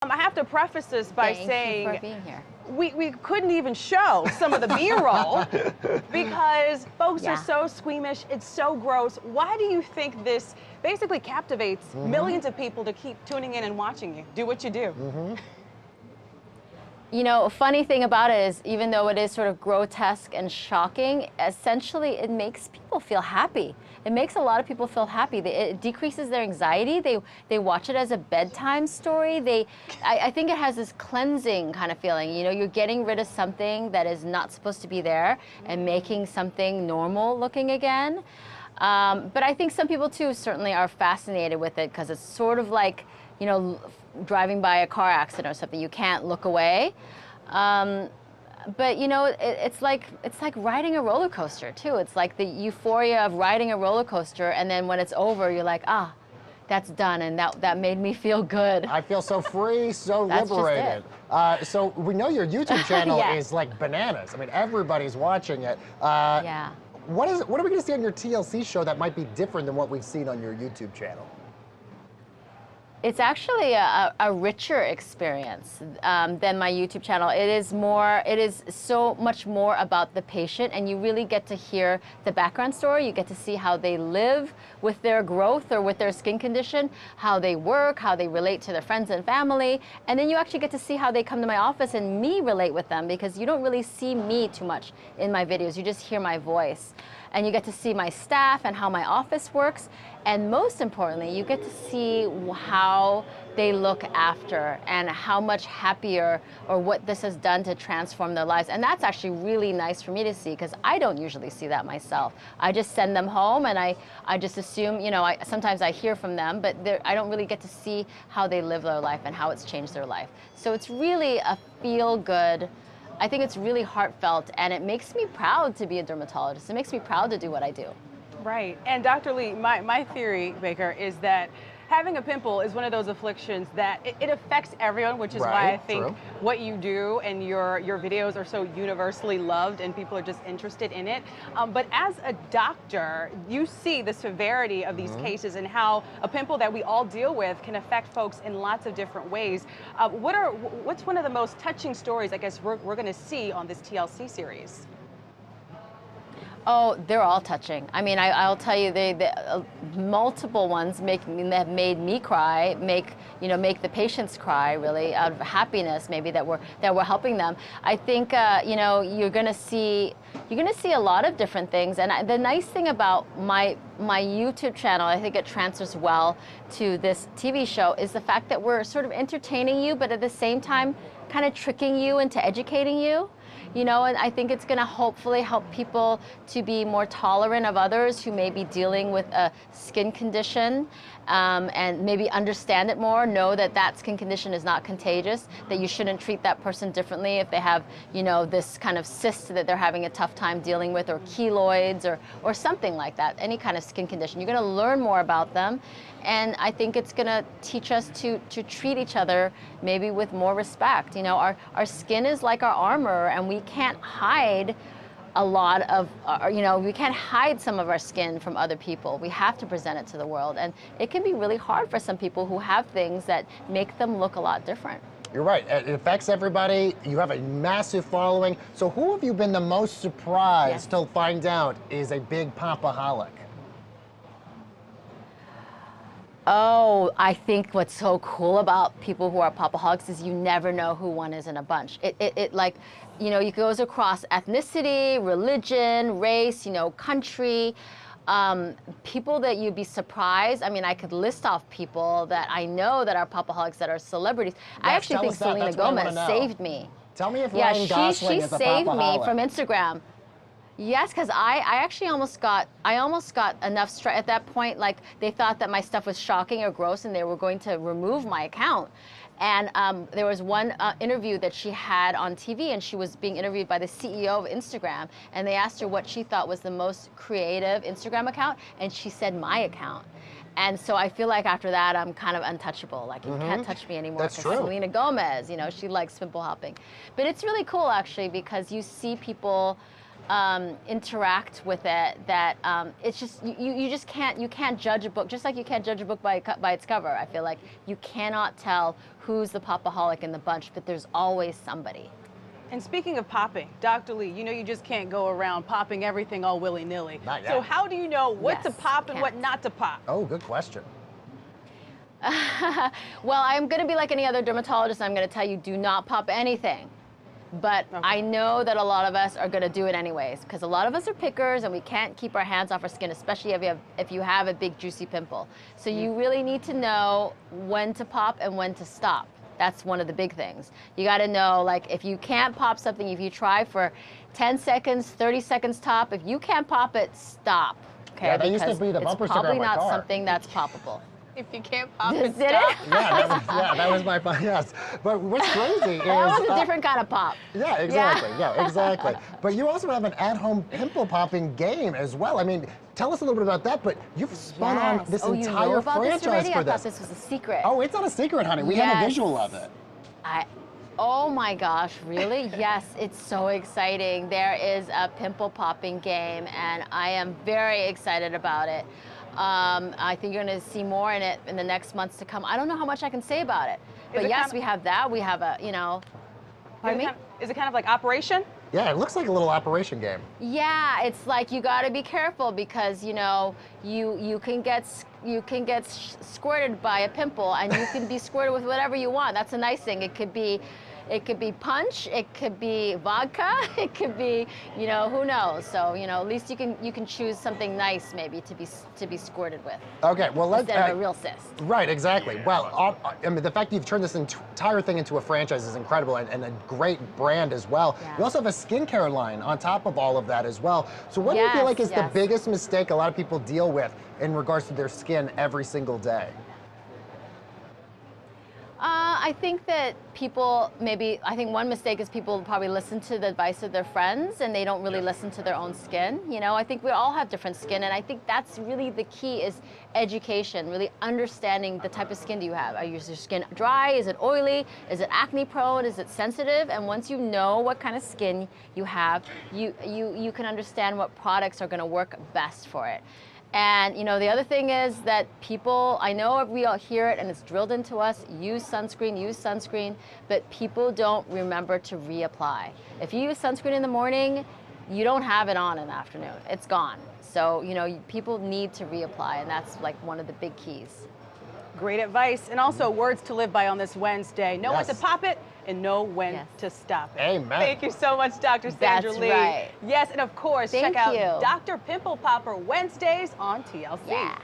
I have to preface this by Thank saying you for being here. we couldn't even show some of the B-roll because folks are Yeah. so squeamish. It's so gross. Why do you think this basically captivates millions of people to keep tuning in and watching you? Do what you do. You know, a funny thing about it is, even though it is sort of grotesque and shocking, essentially it makes people feel happy. It makes a lot of people feel happy. It decreases their anxiety. They watch it as a bedtime story. I think it has this cleansing kind of feeling. You know, you're getting rid of something that is not supposed to be there and making something normal looking again. But I think some people too certainly are fascinated with it because it's sort of like, you know, driving by a car accident or something. You can't look away. But you know, it's like riding a roller coaster too. It's like the euphoria of riding a roller coaster, and then when it's over, you're like, ah, that's done, and that made me feel good. I feel so free, so That's just liberated. So we know your YouTube channel Yeah. is like bananas. I mean, everybody's watching it. Yeah. What are we going to see on your TLC show that might be different than what we've seen on your YouTube channel? It's actually a richer experience than my YouTube channel. It is so much more about the patient, and you really get to hear the background story. You get to see how they live with their growth or with their skin condition, how they work, how they relate to their friends and family, and then you actually get to see how they come to my office and me relate with them, because you don't really see me too much in my videos. You just hear my voice. And you get to see my staff and how my office works. And most importantly, you get to see how they look after and how much happier or what this has done to transform their lives. And that's actually really nice for me to see, because I don't usually see that myself. I just send them home and I just assume, you know, sometimes I hear from them, but I don't really get to see how they live their life and how it's changed their life. So it's really a feel-good, I think it's really heartfelt, and it makes me proud to be a dermatologist. It makes me proud to do what I do. Right. And Dr. Lee, my theory, Baker, is that having a pimple is one of those afflictions that it affects everyone, which is why I think true. what you do and your videos are so universally loved and people are just interested in it. But as a doctor, you see the severity of these cases and how a pimple that we all deal with can affect folks in lots of different ways. What's one of the most touching stories, I guess, we're going to see on this TLC series? Oh, they're all touching. I mean, I'll tell you, multiple ones that made me cry, make the patients cry, really, out of happiness, maybe that we're helping them. I think you know, you're gonna see a lot of different things. And the nice thing about my YouTube channel, I think it transfers well to this TV show, is the fact that we're sort of entertaining you, but at the same time, kind of tricking you into educating you. You know, and I think it's going to hopefully help people to be more tolerant of others who may be dealing with a skin condition, and maybe understand it more, know that that skin condition is not contagious, that you shouldn't treat that person differently if they have, you know, this kind of cyst that they're having a tough time dealing with, or keloids, or something like that, any kind of skin condition. You're going to learn more about them, and I think it's going to teach us to treat each other maybe with more respect. You know, our skin is like our armor, and we can't hide a lot of, you know, we can't hide some of our skin from other people. We have to present it to the world, and it can be really hard for some people who have things that make them look a lot different. You're right. It affects everybody. You have a massive following. So who have you been the most surprised to find out is a big popaholic? Oh, I think what's so cool about people who are popaholics is you never know who one is in a bunch. It like, you know, it goes across ethnicity, religion, race, you know, country. People that you'd be surprised. I mean, I could list off people that I know that are popaholics that are celebrities. I actually think Selena Gomez saved me. Tell me if Ryan Gosling is a she saved me popaholic. from Instagram. Yes, because I actually almost got enough stress at that point. Like, they thought that my stuff was shocking or gross, and they were going to remove my account. And there was one interview that she had on TV, and she was being interviewed by the CEO of Instagram, and they asked her what she thought was the most creative Instagram account, and she said my account. And so I feel like after that, I'm kind of untouchable. Like, you can't touch me anymore. That's true. Selena Gomez, you know, she likes pimple hopping. But it's really cool, actually, because you see people interact with it that it's just you just can't judge a book, just like you can't judge a book by its cover. I feel like you cannot tell who's the popaholic in the bunch, but there's always somebody. And speaking of popping, Dr. Lee, you know you just can't go around popping everything all willy-nilly. Not yet. So how do you know what to pop and can't. what not to pop? Oh, good question. Well, I'm going to be like any other dermatologist. I'm going to tell you, do not pop anything. But Okay. I know that a lot of us are going to do it anyways, because a lot of us are pickers and we can't keep our hands off our skin, especially if you have a big juicy pimple. So you really need to know when to pop and when to stop. That's one of the big things. You got to know, like, if you can't pop something, if you try for 10 seconds, 30 seconds top, if you can't pop it, stop. Okay? Yeah, that used to Because be the bumper it's sticker on probably my not car. something that's poppable. If you can't pop Did it, stop. it? Yeah, that was my yes. But what's crazy is That was a different kind of pop. Yeah, exactly. Yeah, exactly. But you also have an at-home pimple popping game as well. I mean, tell us a little bit about that. But you've spun on this you know entire about this franchise already? for I this. thought this was a secret. Oh, it's not a secret, honey. We have a Yes. visual of it. Oh my gosh, really? Yes, it's so exciting. There is a pimple popping game, and I am very excited about it. I think you're going to see more in it in the next months to come. I don't know how much I can say about it, but yes, we have that. We have a, you know, pardon me? Is it kind of like Operation? Yeah, it looks like a little operation game. Yeah, it's like you got to be careful because you know you can get squirted by a pimple, and you can be squirted with whatever you want. That's a nice thing. It could be punch, it could be vodka, it could be, you know, who knows. So you know, at least you can choose something nice maybe to be squirted with. Okay, well let's. Instead of a real cyst. Right, exactly. Well, I mean, the fact that you've turned this entire thing into a franchise is incredible, and a great brand as well. Yeah. You also have a skincare line on top of all of that as well. So what do you feel Yes, like is the yes. biggest mistake a lot of people deal with in regards to their skin every single day? I think that I think one mistake is people probably listen to the advice of their friends and they don't really listen to their own skin. You know, I think we all have different skin, and I think that's really the key is education, really understanding the type of skin do you have. Is your skin dry? Is it oily? Is it acne prone? Is it sensitive? And once you know what kind of skin you have, you can understand what products are going to work best for it. And you know, the other thing is that people, I know we all hear it and it's drilled into us, use sunscreen, but people don't remember to reapply. If you use sunscreen in the morning, you don't have it on in the afternoon. It's gone. So, you know, people need to reapply, and that's like one of the big keys. Great advice, and also words to live by on this Wednesday. Know when to Yes. pop it and know when Yes. to stop it. Amen. Thank you so much, Dr. Sandra That's Lee. right. Yes, and of course, Thank check out you. Dr. Pimple Popper Wednesdays on TLC. Yeah.